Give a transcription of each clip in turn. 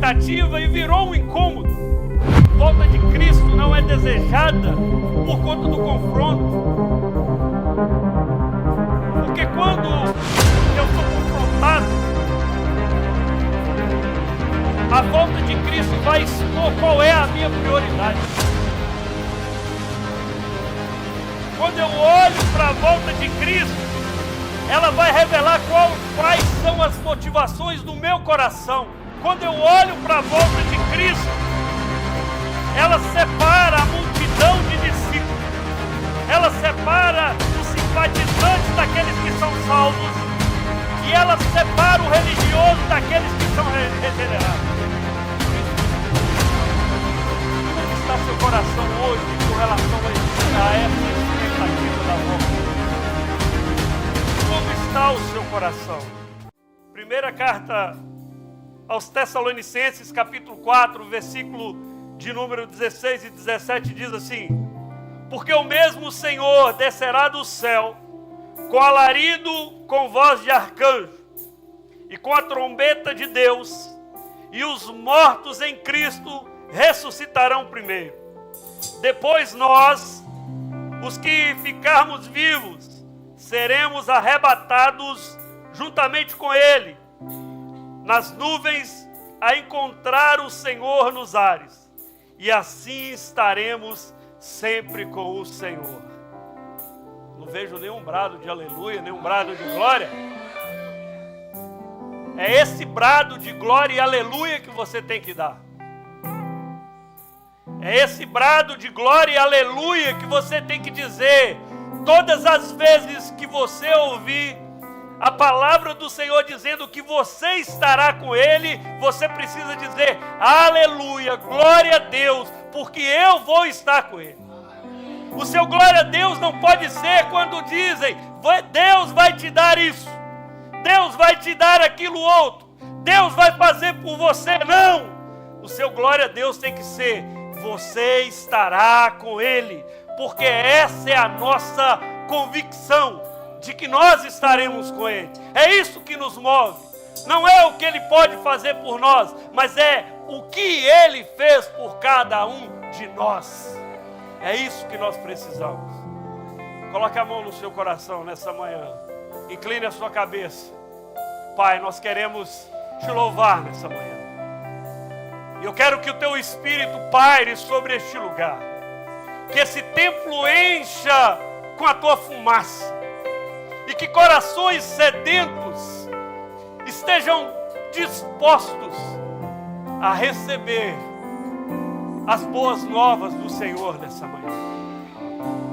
expectativa e virou um incômodo. A volta de Cristo não é desejada por conta do confronto. Porque quando eu sou confrontado, a volta de Cristo vai expor qual é a minha prioridade. Quando eu olho para a volta de Cristo, ela vai revelar quais são as motivações do meu coração. Quando eu olho para a volta de Cristo, ela separa a multidão de discípulos. Ela separa os simpatizantes daqueles que são salvos. E ela separa o religioso daqueles que são regenerados. Como está seu coração hoje com relação a essa expectativa da volta? Como está o seu coração? Primeira carta aos Tessalonicenses, capítulo 4, versículo de número 16 e 17, diz assim: porque o mesmo Senhor descerá do céu, com alarido, com voz de arcanjo, e com a trombeta de Deus, e os mortos em Cristo ressuscitarão primeiro. Depois nós, os que ficarmos vivos, seremos arrebatados juntamente com Ele, nas nuvens, a encontrar o Senhor nos ares, e assim estaremos sempre com o Senhor. Não vejo nenhum brado de aleluia, nenhum brado de glória. É esse brado de glória e aleluia que você tem que dar. É esse brado de glória e aleluia que você tem que dizer todas as vezes que você ouvir a palavra do Senhor dizendo que você estará com Ele. Você precisa dizer aleluia, glória a Deus, porque eu vou estar com Ele. O seu glória a Deus não pode ser quando dizem Deus vai te dar isso, Deus vai te dar aquilo outro, Deus vai fazer por você. Não! O seu glória a Deus tem que ser você estará com Ele, porque essa é a nossa convicção de que nós estaremos com Ele. É isso que nos move. Não é o que Ele pode fazer por nós, mas é o que Ele fez por cada um de nós. É isso que nós precisamos. Coloque a mão no seu coração nessa manhã. Incline a sua cabeça. Pai, nós queremos te louvar nessa manhã. E eu quero que o teu Espírito paire sobre este lugar. Que esse templo encha com a tua fumaça. E que corações sedentos estejam dispostos a receber as boas novas do Senhor nessa manhã.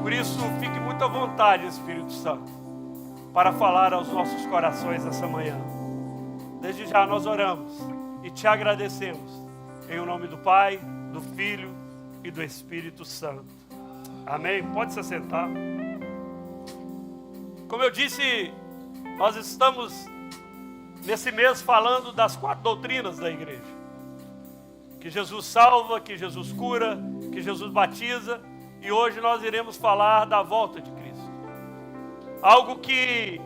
Por isso, fique muito à vontade, Espírito Santo, para falar aos nossos corações essa manhã. Desde já nós oramos e te agradecemos. Em o nome do Pai, do Filho e do Espírito Santo. Amém? Pode se assentar. Como eu disse, nós estamos nesse mês falando das 4 doutrinas da igreja. Que Jesus salva, que Jesus cura, que Jesus batiza. E hoje nós iremos falar da volta de Cristo. Algo que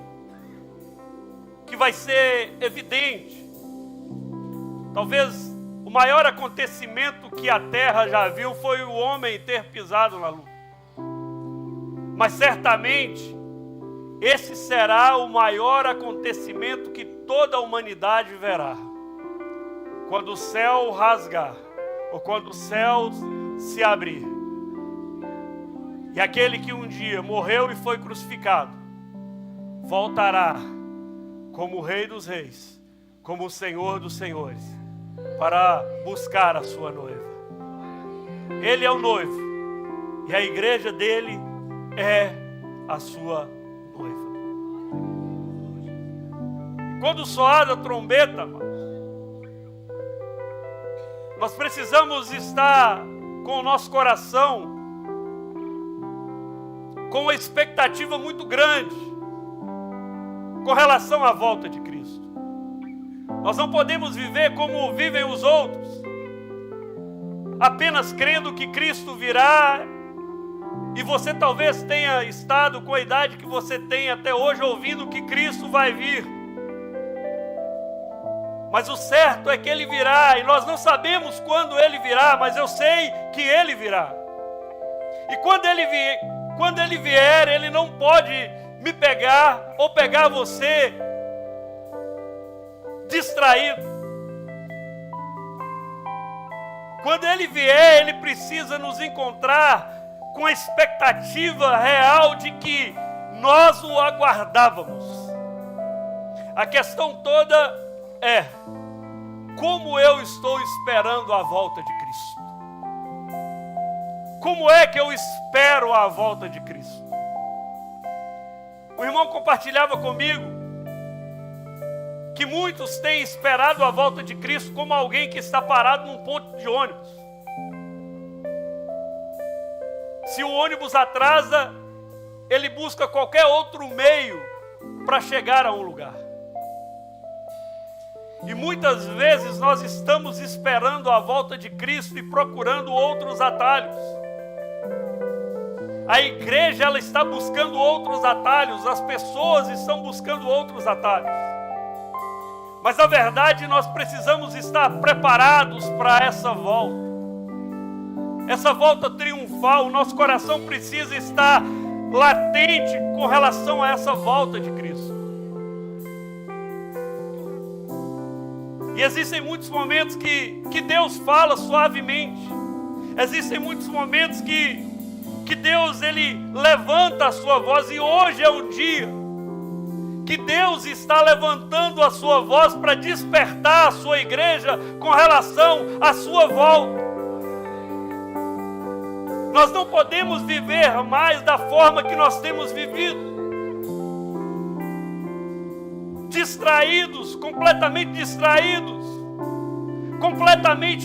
vai ser evidente. Talvez o maior acontecimento que a terra já viu foi o homem ter pisado na lua. Mas certamente esse será o maior acontecimento que toda a humanidade verá. Quando o céu rasgar, ou quando o céu se abrir. E aquele que um dia morreu e foi crucificado, voltará como o Rei dos Reis, como o Senhor dos Senhores, para buscar a sua noiva. Ele é o noivo, e a igreja dele é a sua noiva. E quando soar a trombeta, amados, nós precisamos estar com o nosso coração com uma expectativa muito grande com relação à volta de Cristo. Nós não podemos viver como vivem os outros, apenas crendo que Cristo virá, e você talvez tenha estado com a idade que você tem até hoje ouvindo que Cristo vai vir. Mas o certo é que Ele virá, e nós não sabemos quando Ele virá, mas eu sei que Ele virá. E quando Ele vier, Ele não pode me pegar ou pegar você distraído. Quando Ele vier, Ele precisa nos encontrar com a expectativa real de que nós o aguardávamos. A questão toda é: como eu estou esperando a volta de Cristo? Como é que eu espero a volta de Cristo? O irmão compartilhava comigo que muitos têm esperado a volta de Cristo como alguém que está parado num ponto de ônibus. Se o ônibus atrasa, ele busca qualquer outro meio para chegar a um lugar. E muitas vezes nós estamos esperando a volta de Cristo e procurando outros atalhos. A igreja, ela está buscando outros atalhos, as pessoas estão buscando outros atalhos. Mas na verdade nós precisamos estar preparados para essa volta. Essa volta triunfal, o nosso coração precisa estar latente com relação a essa volta de Cristo. E existem muitos momentos que Deus fala suavemente. Existem muitos momentos que Deus, Ele levanta a sua voz. E hoje é o dia que Deus está levantando a sua voz para despertar a sua igreja com relação à sua volta. Nós não podemos viver mais da forma que nós temos vivido. Distraídos, completamente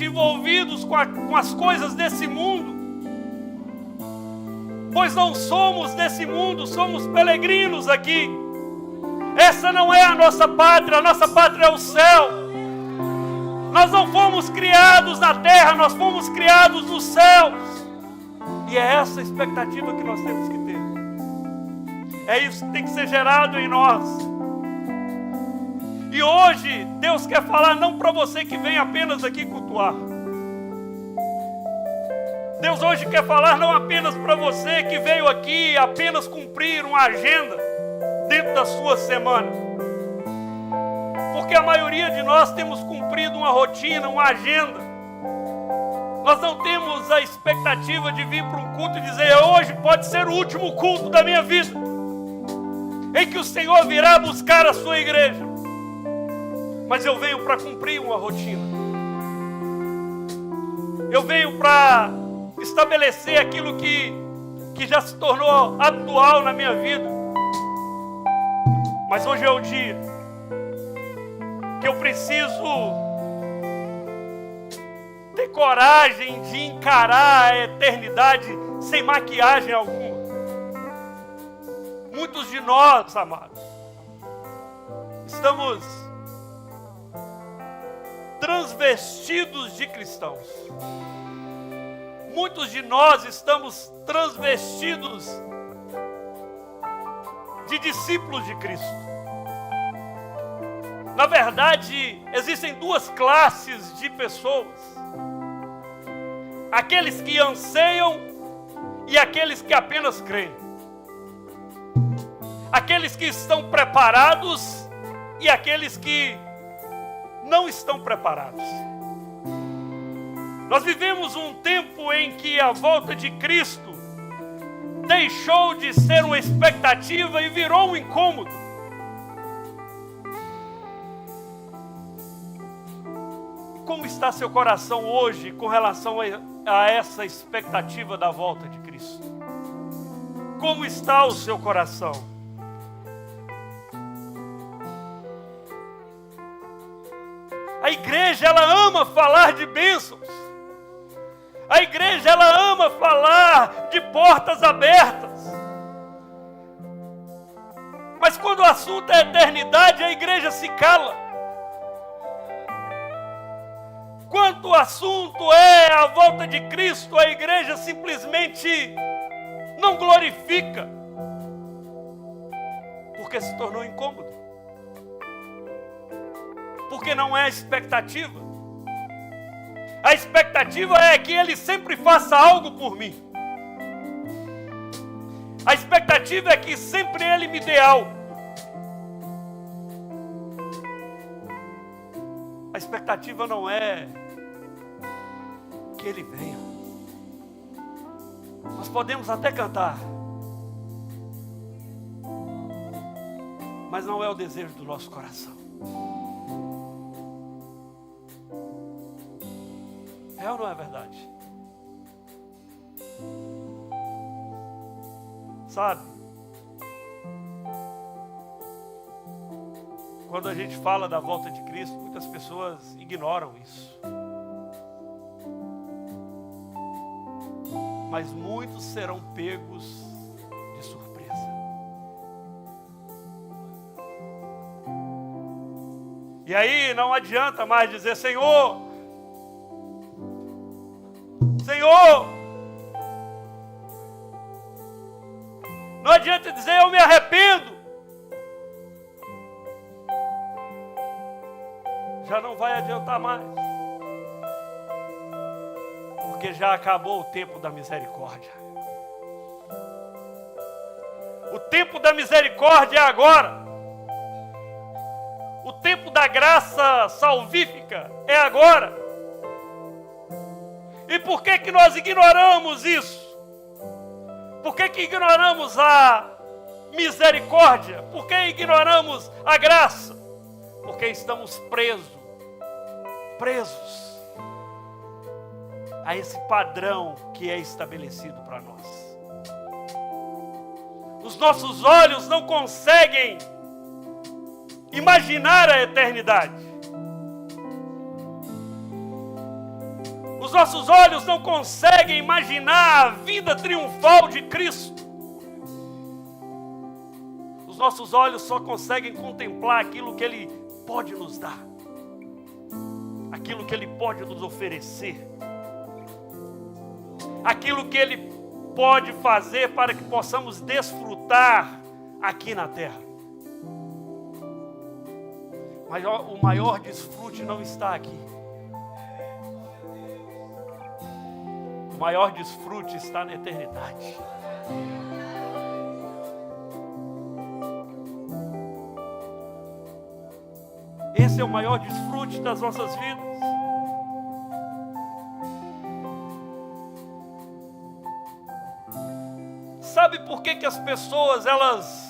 envolvidos com as coisas desse mundo. Pois não somos desse mundo, somos peregrinos aqui. Essa não é a nossa pátria é o céu. Nós não fomos criados na terra, nós fomos criados nos céus. E é essa a expectativa que nós temos que ter. É isso que tem que ser gerado em nós. E hoje, Deus quer falar não para você que vem apenas aqui cultuar. Deus hoje quer falar não apenas para você que veio aqui apenas cumprir uma agenda dentro da sua semana. Porque a maioria de nós temos cumprido uma rotina, uma agenda. Nós não temos a expectativa de vir para um culto e dizer: hoje pode ser o último culto da minha vida, em que o Senhor virá buscar a sua igreja. Mas eu venho para cumprir uma rotina. Eu venho para estabelecer aquilo que já se tornou habitual na minha vida. Mas hoje é o dia que eu preciso ter coragem de encarar a eternidade sem maquiagem alguma. Muitos de nós, amados, estamos transvestidos de cristãos. Muitos de nós estamos transvestidos de discípulos de Cristo. Na verdade, existem duas classes de pessoas: aqueles que anseiam e aqueles que apenas creem. Aqueles que estão preparados e aqueles que não estão preparados. Nós vivemos um tempo em que a volta de Cristo deixou de ser uma expectativa e virou um incômodo. Como está seu coração hoje com relação a essa expectativa da volta de Cristo? Como está o seu coração? A igreja, ela ama falar de bênçãos. A igreja, ela ama falar de portas abertas. Mas quando o assunto é eternidade, a igreja se cala. Quando o assunto é a volta de Cristo, a igreja simplesmente não glorifica, porque se tornou incômodo. porque não é expectativa. A expectativa é que Ele sempre faça algo por mim. A expectativa é que sempre Ele me dê algo. A expectativa não é que Ele venha. Nós podemos até cantar, mas não é o desejo do nosso coração. É ou não é verdade? Sabe? Quando a gente fala da volta de Cristo, muitas pessoas ignoram isso. Mas muitos serão pegos de surpresa. E aí não adianta mais dizer: Senhor, Senhor. Não adianta dizer: eu me arrependo. Já não vai adiantar mais. Porque já acabou o tempo da misericórdia. O tempo da misericórdia é agora. O tempo da graça salvífica é agora. E por que que nós ignoramos isso? Por que que ignoramos a misericórdia? Por que ignoramos a graça? Porque estamos presos a esse padrão que é estabelecido para nós. Os nossos olhos não conseguem imaginar a eternidade. Os nossos olhos não conseguem imaginar a vida triunfal de Cristo. Os nossos olhos só conseguem contemplar aquilo que Ele pode nos dar, aquilo que Ele pode nos oferecer, aquilo que Ele pode fazer para que possamos desfrutar aqui na terra. Mas o maior desfrute não está aqui. O maior desfrute está na eternidade. Esse é o maior desfrute das nossas vidas. Sabe por que que as pessoas, elas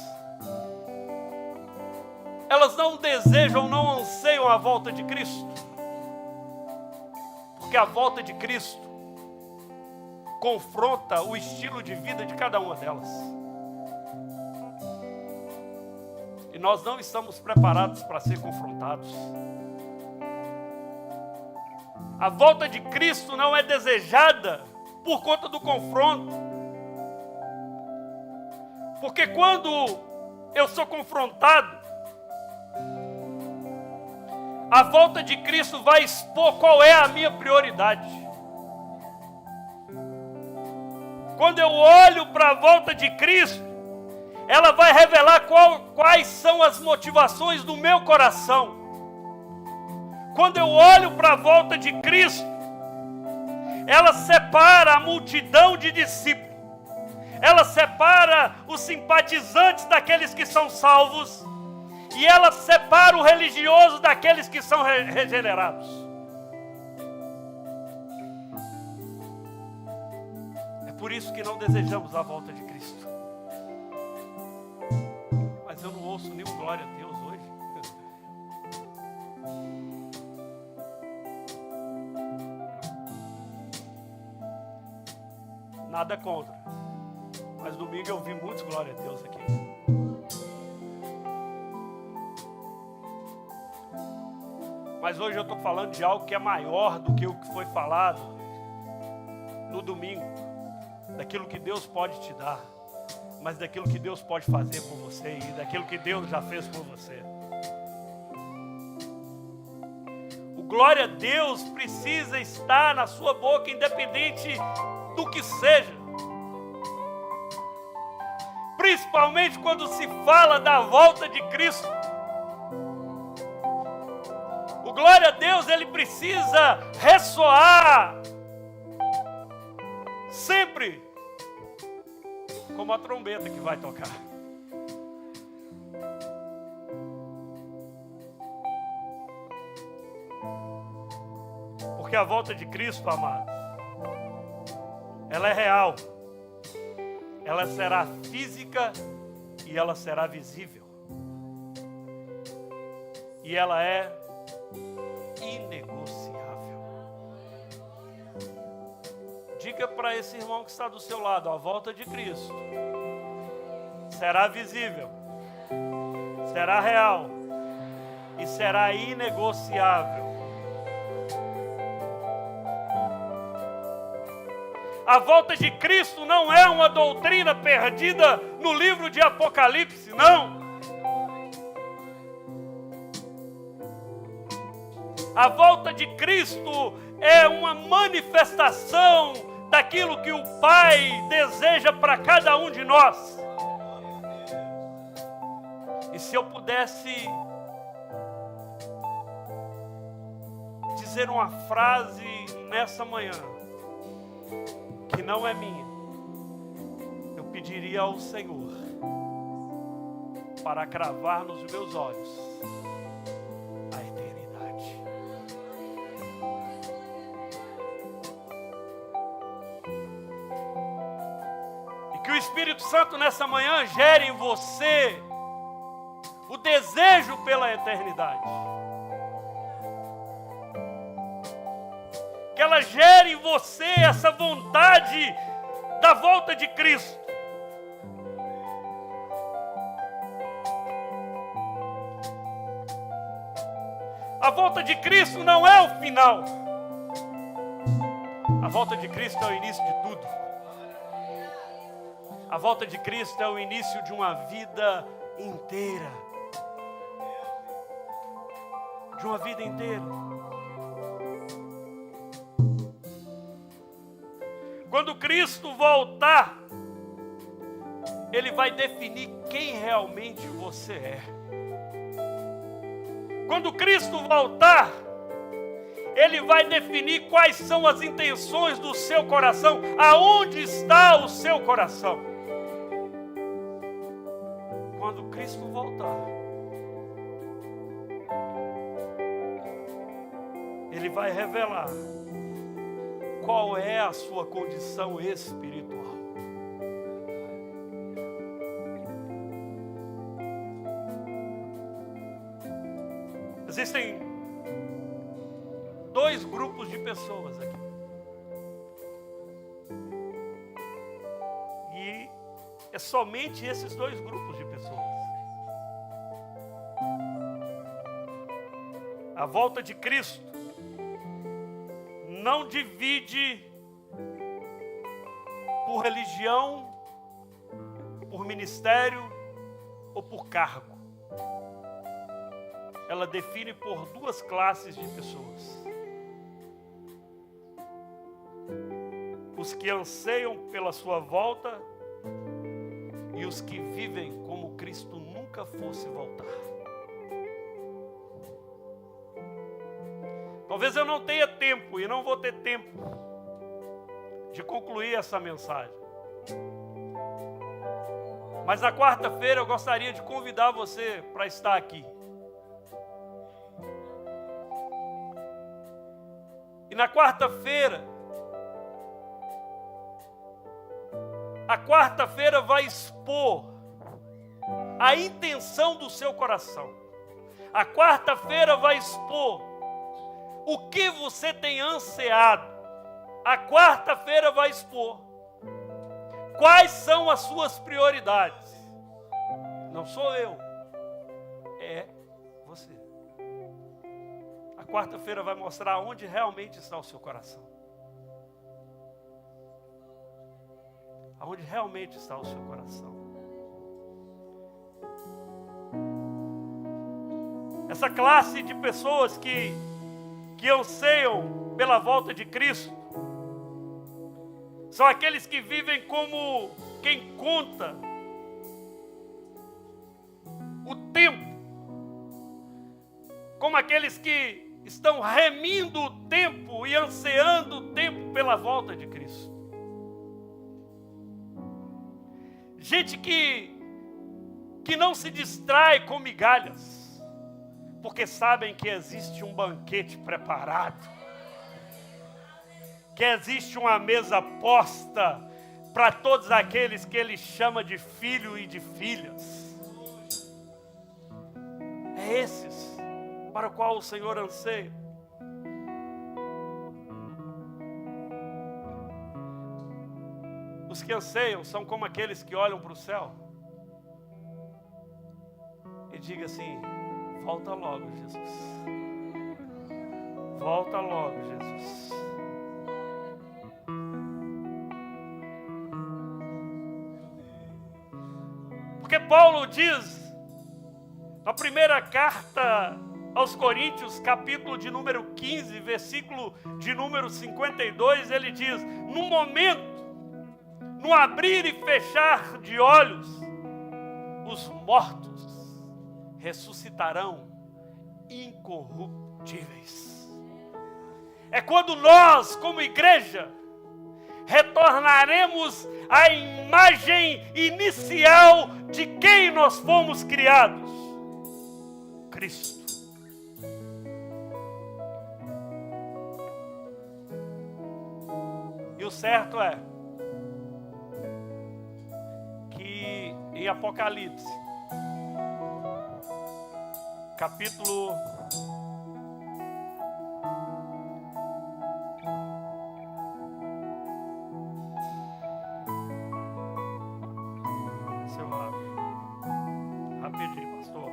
não desejam, não anseiam a volta de Cristo? Porque a volta de Cristo confronta o estilo de vida de cada uma delas. E nós não estamos preparados para ser confrontados. A volta de Cristo não é desejada por conta do confronto. Porque quando eu sou confrontado, a volta de Cristo vai expor qual é a minha prioridade. Quando eu olho para a volta de Cristo, ela vai revelar quais são as motivações do meu coração. Quando eu olho para a volta de Cristo, ela separa a multidão de discípulos. Ela separa os simpatizantes daqueles que são salvos. E ela separa o religioso daqueles que são regenerados. É por isso que não desejamos a volta de Cristo. Mas eu não ouço nenhum glória a Deus hoje. Nada contra. Mas domingo eu vi muitos glória a Deus aqui. Mas hoje eu estou falando de algo que é maior do que o que foi falado no domingo. Daquilo que Deus pode te dar, mas daquilo que Deus pode fazer por você e daquilo que Deus já fez por você. O glória a Deus precisa estar na sua boca, independente do que seja. Principalmente quando se fala da volta de Cristo. glória a Deus, ele precisa ressoar sempre como a trombeta que vai tocar. Porque a volta de Cristo, amados, ela é real. Ela será física e ela será visível. E ela é inegociável. Diga para esse irmão que está do seu lado, a volta de Cristo será visível, será real e será inegociável. A volta de Cristo não é uma doutrina perdida no livro de Apocalipse, não. A volta de Cristo é uma manifestação daquilo que o Pai deseja para cada um de nós. E se eu pudesse dizer uma frase nessa manhã, que não é minha, eu pediria ao Senhor para cravar nos meus olhos a eternidade. E que o Espírito Santo nessa manhã gere em você o desejo pela eternidade. Que ela gere em você essa vontade da volta de Cristo. A volta de Cristo não é o final. A volta de Cristo é o início de tudo. A volta de Cristo é o início de uma vida inteira. De uma vida inteira. Quando Cristo voltar, Ele vai definir quem realmente você é. Quando Cristo voltar, Ele vai definir quais são as intenções do seu coração, aonde está o seu coração. Quando Cristo voltar, Ele vai revelar qual é a sua condição espiritual. Existem dois grupos de pessoas aqui. E é somente esses dois grupos de pessoas. A volta de Cristo não divide por religião, por ministério ou por cargo. Ela define por duas classes de pessoas. Os que anseiam pela sua volta e os que vivem como Cristo nunca fosse voltar. Talvez eu não tenha tempo e não vou ter tempo de concluir essa mensagem. Mas na quarta-feira eu gostaria de convidar você para estar aqui. E na quarta-feira, a quarta-feira vai expor a intenção do seu coração. A quarta-feira vai expor o que você tem ansiado. A quarta-feira vai expor quais são as suas prioridades. Não sou eu, é você. A quarta-feira vai mostrar onde realmente está o seu coração. Aonde realmente está o seu coração. Essa classe de pessoas que anseiam pela volta de Cristo são aqueles que vivem como quem conta o tempo, como aqueles que estão remindo o tempo e ansiando o tempo pela volta de Cristo. Gente que não se distrai com migalhas, porque sabem que existe um banquete preparado, que existe uma mesa posta para todos aqueles que Ele chama de filho e de filhas. É esses para o qual o Senhor anseia. Os que anseiam são como aqueles que olham para o céu e digam assim: volta logo, Jesus. Volta logo, Jesus. Porque Paulo diz, na primeira carta aos Coríntios, capítulo de número 15, versículo de número 52, ele diz: no momento, no abrir e fechar de olhos, os mortos ressuscitarão incorruptíveis. É quando nós, como igreja, retornaremos à imagem inicial de quem nós fomos criados: Cristo. E o certo é que em Apocalipse, capítulo 1, rapidinho, pastor.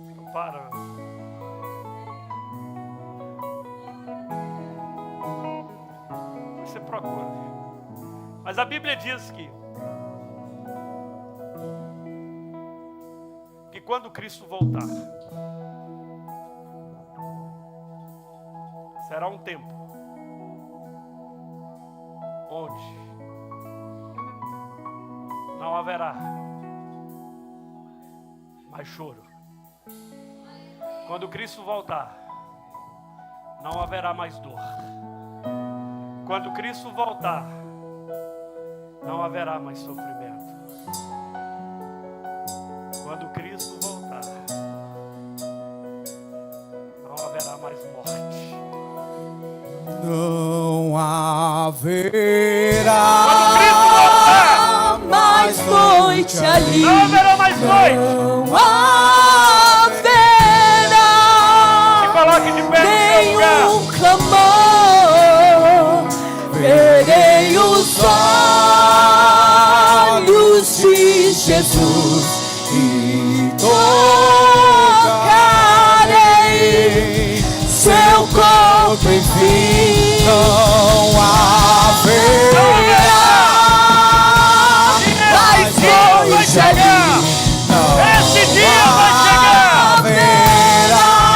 Então para. Você procura. Mas a Bíblia diz que quando Cristo voltar, será um tempo onde não haverá mais choro. Quando Cristo voltar, não haverá mais dor. Quando Cristo voltar, não haverá mais sofrimento. Quando Cristo voltar, não haverá mais morte. Não haverá mais noite ali. Não haverá mais noite. Não haverá. Se coloque de pé no seu lugar. Nenhum clamor. Verei os olhos de Jesus e tocarei seu corpo, enfim. Não haverá mais noite ali. Esse dia vai chegar. E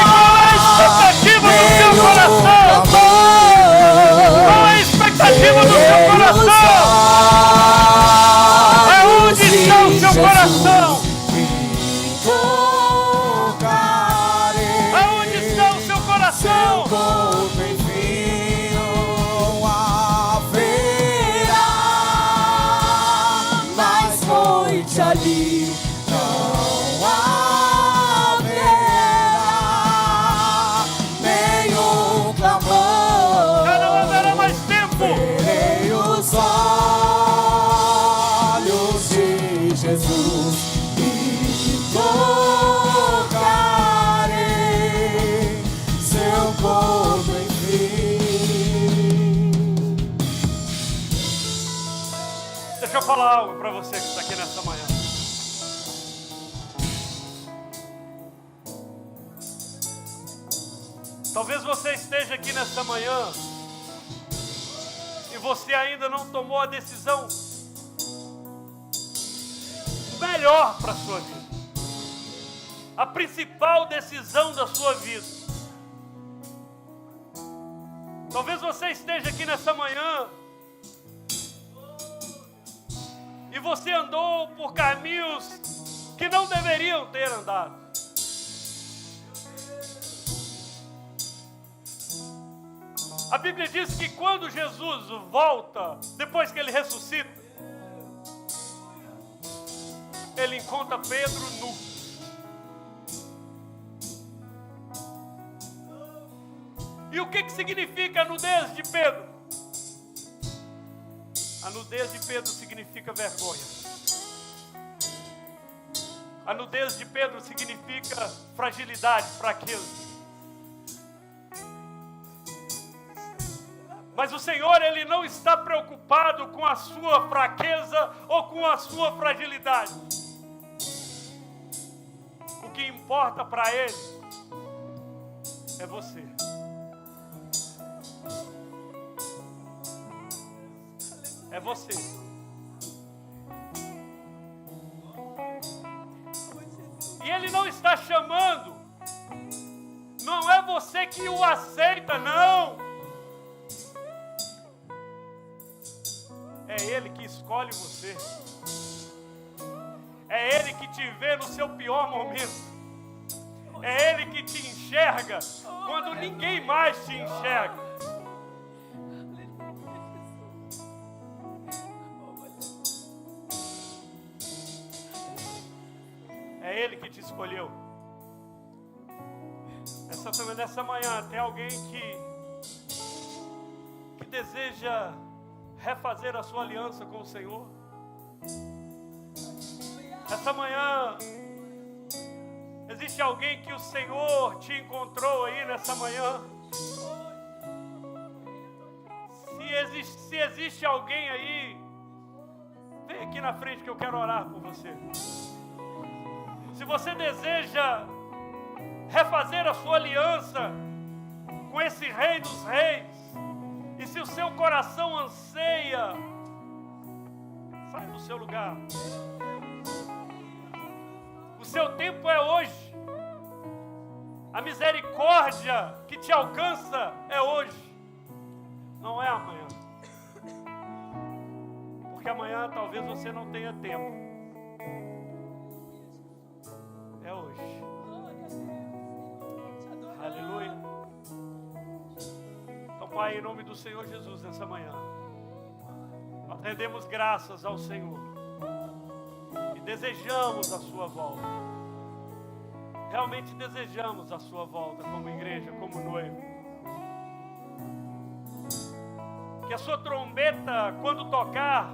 qual é a expectativa do seu coração? Qual é a expectativa do seu coração? Aonde está o seu coração? Aonde está o seu coração? Ali não haverá nenhum clamor. Já não haverá mais tempo. Verei os olhos de Jesus e tocarei seu corpo, enfim. Deixa eu falar algo para você que está aqui nessa manhã. Talvez você esteja aqui nesta manhã e você ainda não tomou a decisão melhor para a sua vida. A principal decisão da sua vida. Talvez você esteja aqui nessa manhã e você andou por caminhos que não deveriam ter andado. A Bíblia diz que quando Jesus volta, depois que ele ressuscita, ele encontra Pedro nu. E o que significa a nudez de Pedro? A nudez de Pedro significa vergonha. A nudez de Pedro significa fragilidade, fraqueza. Mas o Senhor, Ele não está preocupado com a sua fraqueza ou com a sua fragilidade. O que importa para Ele é você. É você. E Ele não está chamando. Não é você que o aceita, não. É Ele que escolhe você. É Ele que te vê no seu pior momento. É Ele que te enxerga quando ninguém mais te enxerga. É Ele que te escolheu. Nessa manhã tem alguém que deseja refazer a sua aliança com o Senhor. Essa manhã existe alguém que o Senhor te encontrou aí nessa manhã. Se existe alguém aí, vem aqui na frente que eu quero orar por você. Se você deseja refazer a sua aliança com esse Rei dos Reis, e se o seu coração anseia, sai do seu lugar. O seu tempo é hoje. A misericórdia que te alcança é hoje, não é amanhã. Porque amanhã talvez você não tenha tempo. É hoje. Aleluia. Então, Pai, em nome do Senhor Jesus, nessa manhã, nós rendemos graças ao Senhor e desejamos a sua volta. Realmente desejamos a sua volta como igreja, como noivo. Que a sua trombeta, quando tocar,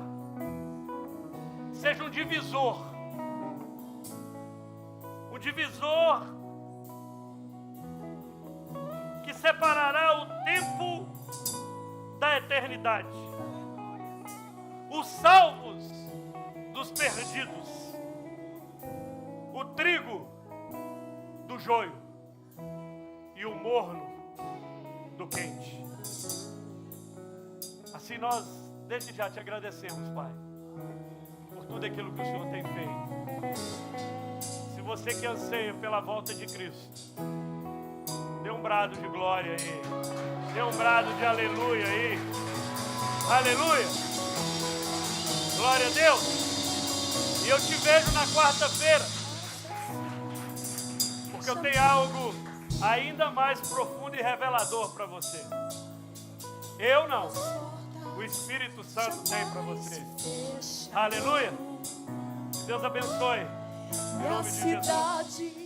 seja um divisor. Um divisor que separará o tempo da eternidade. Os salvos dos perdidos. O trigo do joio. E o morno do quente. Assim nós, desde já, te agradecemos, Pai, por tudo aquilo que o Senhor tem feito. Se você que anseia pela volta de Cristo, dê um brado de glória aí. Dê um brado de aleluia aí. Aleluia. Glória a Deus. E eu te vejo na quarta-feira. Porque eu tenho algo ainda mais profundo e revelador para você. Eu não. O Espírito Santo tem para você. Aleluia. Deus abençoe. Em nome de Jesus.